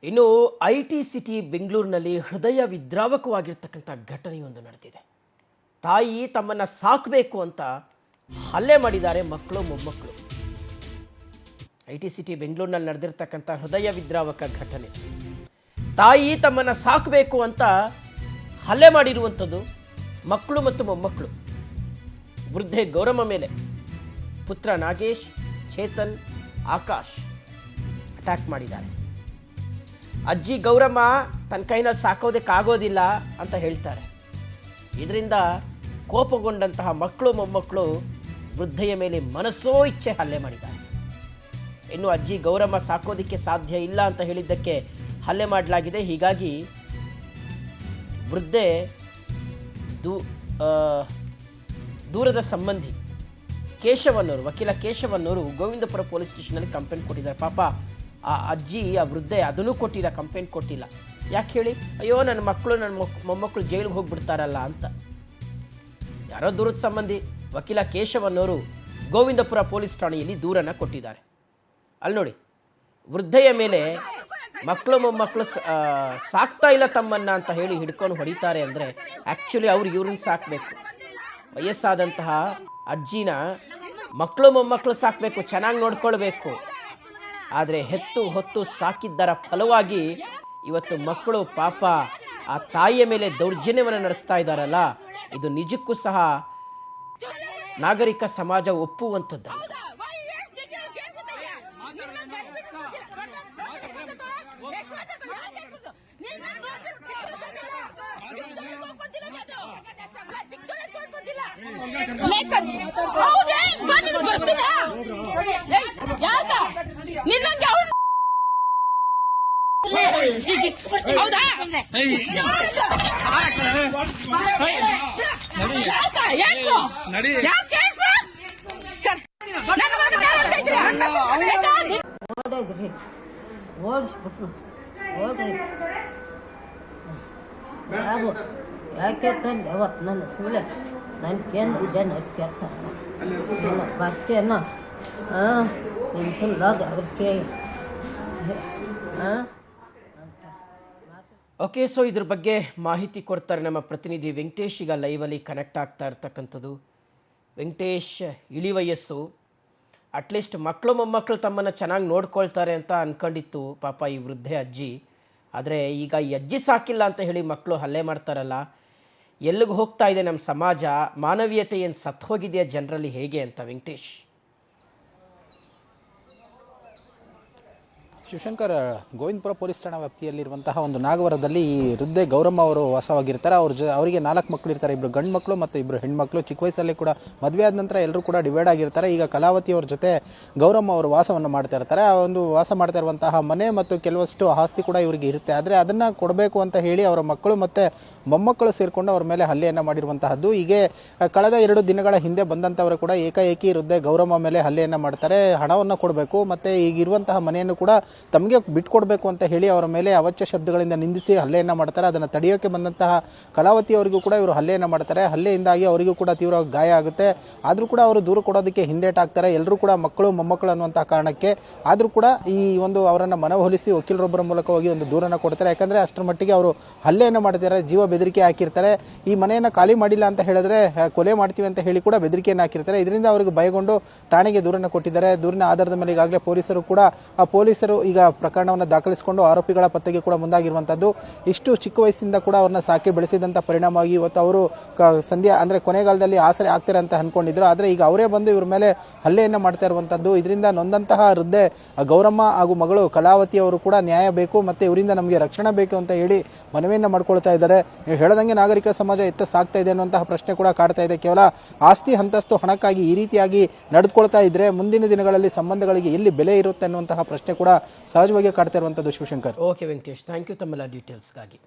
ಇನ್ನು IT city ಬೆಂಗಳೂರಿನಲ್ಲಿ ಹೃದಯ ವಿದ್ರಾವಕವಾಗಿರ್ತಕ್ಕಂಥ ಘಟನೆಯೊಂದು ನಡೆದಿದೆ. ತಾಯಿ ತಮ್ಮನ್ನ ಸಾಕಬೇಕು ಅಂತ ಹಲ್ಲೆ ಮಾಡಿದ್ದಾರೆ ಮಕ್ಕಳು ಮೊಮ್ಮಕ್ಕಳು. ಐಟಿ ಸಿಟಿ ಬೆಂಗಳೂರಿನಲ್ಲಿ ನಡೆದಿರ್ತಕ್ಕಂಥ ಹೃದಯ ವಿದ್ರಾವಕ ಘಟನೆ. ತಾಯಿ ತಮ್ಮನ್ನ ಸಾಕಬೇಕು ಅಂತ ಹಲ್ಲೆ ಮಾಡಿರುವಂಥದ್ದು ಮಕ್ಕಳು ಮತ್ತು ಮೊಮ್ಮಕ್ಕಳು. ವೃದ್ಧೆ ಗೌರಮ್ಮ ಮೇಲೆ ಪುತ್ರ ನಾಗೇಶ್, ಚೇತನ್, ಆಕಾಶ್ ಅಟ್ಯಾಕ್ ಮಾಡಿದ್ದಾರೆ. ಅಜ್ಜಿ ಗೌರಮ್ಮ ತನ್ನ ಕೈನಲ್ಲಿ ಸಾಕೋದಕ್ಕಾಗೋದಿಲ್ಲ ಅಂತ ಹೇಳ್ತಾರೆ. ಇದರಿಂದ ಕೋಪಗೊಂಡಂತಹ ಮಕ್ಕಳು ಮೊಮ್ಮಕ್ಕಳು ವೃದ್ಧೆಯ ಮೇಲೆ ಮನಸೋ ಇಚ್ಛೆ ಹಲ್ಲೆ ಮಾಡಿದ್ದಾರೆ. ಇನ್ನು ಅಜ್ಜಿ ಗೌರಮ್ಮ ಸಾಕೋದಕ್ಕೆ ಸಾಧ್ಯ ಇಲ್ಲ ಅಂತ ಹೇಳಿದ್ದಕ್ಕೆ ಹಲ್ಲೆ ಮಾಡಲಾಗಿದೆ. ಹೀಗಾಗಿ ವೃದ್ಧೆ ದೂರದ ಸಂಬಂಧಿ ಕೇಶವನ್ನವರು, ವಕೀಲ ಕೇಶವನ್ನವರು ಗೋವಿಂದಪುರ ಪೊಲೀಸ್ ಸ್ಟೇಷನಲ್ಲಿ ಕಂಪ್ಲೇಂಟ್ ಕೊಟ್ಟಿದ್ದಾರೆ. ಪಾಪ ಆ ಅಜ್ಜಿ, ಆ ವೃದ್ಧೆ ಅದನ್ನೂ ಕೊಟ್ಟಿಲ್ಲ, ಕಂಪ್ಲೇಂಟ್ ಕೊಟ್ಟಿಲ್ಲ. ಯಾಕೆ ಹೇಳಿ? ಅಯ್ಯೋ ನನ್ನ ಮಕ್ಕಳು, ನನ್ನ ಮೊಮ್ಮಕ್ಕಳು ಜೈಲಿಗೆ ಹೋಗಿಬಿಡ್ತಾರಲ್ಲ ಅಂತ. ಯಾರೋ ದೂರದ ಸಂಬಂಧಿ ವಕೀಲ ಕೇಶವನ್ನವರು ಗೋವಿಂದಪುರ ಪೊಲೀಸ್ ಠಾಣೆಯಲ್ಲಿ ದೂರನ್ನು ಕೊಟ್ಟಿದ್ದಾರೆ. ಅಲ್ಲಿ ನೋಡಿ, ವೃದ್ಧೆಯ ಮೇಲೆ ಮಕ್ಕಳು ಮೊಮ್ಮಕ್ಕಳು ಸಾಕ್ತಾ ಇಲ್ಲ ತಮ್ಮನ್ನ ಅಂತ ಹೇಳಿ ಹಿಡ್ಕೊಂಡು ಹೊಡಿತಾರೆ. ಅಂದರೆ ಆ್ಯಕ್ಚುಲಿ ಅವ್ರು ಇವ್ರನ್ನ ಸಾಕಬೇಕು. ವಯಸ್ಸಾದಂತಹ ಅಜ್ಜಿನ ಮಕ್ಕಳು ಮೊಮ್ಮಕ್ಕಳು ಸಾಕಬೇಕು, ಚೆನ್ನಾಗಿ ನೋಡ್ಕೊಳ್ಬೇಕು. ಆದರೆ ಹೆತ್ತು ಹೊತ್ತು ಸಾಕಿದ್ದರ ಫಲವಾಗಿ ಇವತ್ತು ಮಕ್ಕಳು ಪಾಪ ಆ ತಾಯಿಯ ಮೇಲೆ ದೌರ್ಜನ್ಯವನ್ನು ನಡೆಸ್ತಾ ಇದ್ದಾರಲ್ಲ, ಇದು ನಿಜಕ್ಕೂ ಸಹ ನಾಗರಿಕ ಸಮಾಜ ಒಪ್ಪುವಂಥದ್ದಲ್ಲ. ಓಡಿಸ್ಬಿಟ್ರು ಓಡ್ರಿ. ಯಾಕೆ ತಂದೆ ಅವತ್ತು ನನ್ನ ಸುಳ್ಳೆ ನನಗೇನು ಜನ ಕೆತ್ತ ಬರ್ತೇನ ಸುಳ್ಳಾಗ ಅದಕ್ಕೆ ಓಕೆ, ಸೊ ಇದ್ರ ಬಗ್ಗೆ ಮಾಹಿತಿ ಕೊಡ್ತಾರೆ ನಮ್ಮ ಪ್ರತಿನಿಧಿ ವೆಂಕಟೇಶ್. ಈಗ ಲೈವಲ್ಲಿ ಕನೆಕ್ಟ್ ಆಗ್ತಾ ಇರ್ತಕ್ಕಂಥದ್ದು ವೆಂಕಟೇಶ್. ಇಳಿ ವಯಸ್ಸು, ಅಟ್ಲೀಸ್ಟ್ ಮಕ್ಕಳು ಮೊಮ್ಮಕ್ಕಳು ತಮ್ಮನ್ನು ಚೆನ್ನಾಗಿ ನೋಡ್ಕೊಳ್ತಾರೆ ಅಂತ ಅಂದ್ಕೊಂಡಿತ್ತು ಪಾಪ ಈ ವೃದ್ಧೆ ಅಜ್ಜಿ. ಆದರೆ ಈಗ ಈ ಅಜ್ಜಿ ಸಾಕಿಲ್ಲ ಅಂತ ಹೇಳಿ ಮಕ್ಕಳು ಹಲ್ಲೆ ಮಾಡ್ತಾರಲ್ಲ, ಎಲ್ಲಿಗೆ ಹೋಗ್ತಾ ಇದೆ ನಮ್ಮ ಸಮಾಜ? ಮಾನವೀಯತೆ ಏನು ಸತ್ತು ಹೋಗಿದೆಯಾ ಜನರಲ್ಲಿ, ಹೇಗೆ ಅಂತ ವೆಂಕಟೇಶ್? ಶಿವಶಂಕರ್, ಗೋವಿಂದಪುರ ಪೊಲೀಸ್ ಠಾಣಾ ವ್ಯಾಪ್ತಿಯಲ್ಲಿರುವಂತಹ ಒಂದು ನಾಗವರದಲ್ಲಿ ಈ ವೃದ್ಧೆ ಗೌರಮ್ಮ ಅವರು ವಾಸವಾಗಿರ್ತಾರೆ. ಅವರಿಗೆ 4 ಮಕ್ಕಳು ಇರ್ತಾರೆ. 2 ಗಂಡು ಮಕ್ಕಳು ಮತ್ತು 2 ಹೆಣ್ಮಕ್ಳು. ಚಿಕ್ಕ ವಯಸ್ಸಲ್ಲಿ ಕೂಡ ಮದುವೆ ಆದ ನಂತರ ಎಲ್ಲರೂ ಕೂಡ ಡಿವೈಡ್ ಆಗಿರ್ತಾರೆ. ಈಗ ಕಲಾವತಿ ಅವ್ರ ಜೊತೆ ಗೌರಮ್ಮ ಅವರು ವಾಸವನ್ನು ಮಾಡ್ತಾ ಇರ್ತಾರೆ. ಆ ಒಂದು ವಾಸ ಮಾಡ್ತಾ ಇರುವಂತಹ ಮನೆ ಮತ್ತು ಕೆಲವಷ್ಟು ಆಸ್ತಿ ಕೂಡ ಇವರಿಗೆ ಇರುತ್ತೆ. ಆದರೆ ಅದನ್ನು ಕೊಡಬೇಕು ಅಂತ ಹೇಳಿ ಅವರ ಮಕ್ಕಳು ಮತ್ತು ಮೊಮ್ಮಕ್ಕಳು ಸೇರಿಕೊಂಡು ಅವ್ರ ಮೇಲೆ ಹಲ್ಲೆಯನ್ನು ಮಾಡಿರುವಂತಹದ್ದು. ಹೀಗೆ ಕಳೆದ 2 ದಿನಗಳ ಹಿಂದೆ ಬಂದಂಥವರು ಕೂಡ ಏಕಾಏಕಿ ವೃದ್ಧೆ ಗೌರಮ್ಮ ಮೇಲೆ ಹಲ್ಲೆಯನ್ನು ಮಾಡ್ತಾರೆ. ಹಣವನ್ನು ಕೊಡಬೇಕು ಮತ್ತು ಈಗಿರುವಂತಹ ಮನೆಯನ್ನು ಕೂಡ ತಮಗೆ ಬಿಟ್ಕೊಡ್ಬೇಕು ಅಂತ ಹೇಳಿ ಅವರ ಮೇಲೆ ಅವಾಚ್ಯ ಶಬ್ದಗಳಿಂದ ನಿಂದಿಸಿ ಹಲ್ಲೆಯನ್ನು ಮಾಡ್ತಾರೆ. ಅದನ್ನು ತಡೆಯೋಕೆ ಬಂದಂತಹ ಕಲಾವತಿ ಅವರಿಗೂ ಕೂಡ ಇವರು ಹಲ್ಲೆಯನ್ನು ಮಾಡ್ತಾರೆ. ಹಲ್ಲೆಯಿಂದಾಗಿ ಅವರಿಗೂ ಕೂಡ ತೀವ್ರವಾಗಿ ಗಾಯ ಆಗುತ್ತೆ. ಆದರೂ ಕೂಡ ಅವರು ದೂರು ಕೊಡೋದಕ್ಕೆ ಹಿಂದೇಟಾಗ್ತಾರೆ. ಎಲ್ಲರೂ ಕೂಡ ಮಕ್ಕಳು ಮೊಮ್ಮಕ್ಕಳು ಅನ್ನುವಂತಹ ಕಾರಣಕ್ಕೆ. ಆದರೂ ಕೂಡ ಈ ಒಂದು ಅವರನ್ನು ಮನವೊಲಿಸಿ ವಕೀಲರೊಬ್ಬರ ಮೂಲಕ ಹೋಗಿ ಒಂದು ದೂರನ್ನು ಕೊಡ್ತಾರೆ. ಯಾಕಂದರೆ ಅಷ್ಟರ ಮಟ್ಟಿಗೆ ಅವರು ಹಲ್ಲೆಯನ್ನು ಮಾಡ್ತಾರೆ, ಜೀವ ಬೆದರಿಕೆ ಹಾಕಿರ್ತಾರೆ. ಈ ಮನೆಯನ್ನು ಖಾಲಿ ಮಾಡಿಲ್ಲ ಅಂತ ಹೇಳಿದ್ರೆ ಕೊಲೆ ಮಾಡ್ತೀವಿ ಅಂತ ಹೇಳಿ ಕೂಡ ಬೆದರಿಕೆಯನ್ನು ಹಾಕಿರ್ತಾರೆ. ಇದರಿಂದ ಅವರಿಗೆ ಭಯಗೊಂಡು ಠಾಣೆಗೆ ದೂರನ್ನು ಕೊಟ್ಟಿದ್ದಾರೆ. ದೂರಿನ ಆಧಾರದ ಮೇಲೆ ಈಗಾಗಲೇ ಪೊಲೀಸರು ಈಗ ಪ್ರಕರಣವನ್ನು ದಾಖಲಿಸಿಕೊಂಡು ಆರೋಪಿಗಳ ಪತ್ತೆಗೆ ಕೂಡ ಮುಂದಾಗಿರುವಂತದ್ದು. ಇಷ್ಟು ಚಿಕ್ಕ ವಯಸ್ಸಿಂದ ಕೂಡ ಅವ್ರನ್ನ ಸಾಕಿ ಬೆಳೆಸಿದಂತ ಪರಿಣಾಮವಾಗಿ ಇವತ್ತು ಅವರು ಸಂಧ್ಯಾ ಅಂದ್ರೆ ಕೊನೆಗಾಲದಲ್ಲಿ ಆಸರೆ ಆಗ್ತಾರೆ ಅಂತ ಅನ್ಕೊಂಡಿದ್ರು. ಆದ್ರೆ ಈಗ ಅವರೇ ಬಂದು ಇವ್ರ ಮೇಲೆ ಹಲ್ಲೆಯನ್ನ ಮಾಡ್ತಾ ಇರುವಂತದ್ದು. ಇದರಿಂದ ನೊಂದಂತಹ ವೃದ್ಧೆ ಗೌರಮ್ಮ ಹಾಗೂ ಮಗಳು ಕಲಾವತಿ ಅವರು ಕೂಡ ನ್ಯಾಯ ಬೇಕು ಮತ್ತೆ ಇವರಿಂದ ನಮಗೆ ರಕ್ಷಣೆ ಬೇಕು ಅಂತ ಹೇಳಿ ಮನವಿಯನ್ನ ಮಾಡ್ಕೊಳ್ತಾ ಇದ್ದಾರೆ. ಹೇಳದಂಗೆ ನಾಗರಿಕ ಸಮಾಜ ಎತ್ತ ಸಾಕ್ತಾ ಇದೆ ಅನ್ನುವಂತಹ ಪ್ರಶ್ನೆ ಕೂಡ ಕಾಡ್ತಾ ಇದೆ. ಕೇವಲ ಆಸ್ತಿ ಅಂತಸ್ತು ಹಣಕ್ಕಾಗಿ ಈ ರೀತಿಯಾಗಿ ನಡೆದುಕೊಳ್ತಾ ಇದ್ರೆ ಮುಂದಿನ ದಿನಗಳಲ್ಲಿ ಸಂಬಂಧಗಳಿಗೆ ಎಲ್ಲಿ ಬೆಲೆ ಇರುತ್ತೆ ಅನ್ನುವಂತಹ ಪ್ರಶ್ನೆ ಕೂಡ ಸಹಜವಾಗಿ ಕಾಡ್ತಾ ಇರುವಂತದ್ದು. Shivashankar. Okay Venkatesh, thank you ತಮ್ಮೆಲ್ಲ ಡೀಟೇಲ್ಸ್ಗಾಗಿ.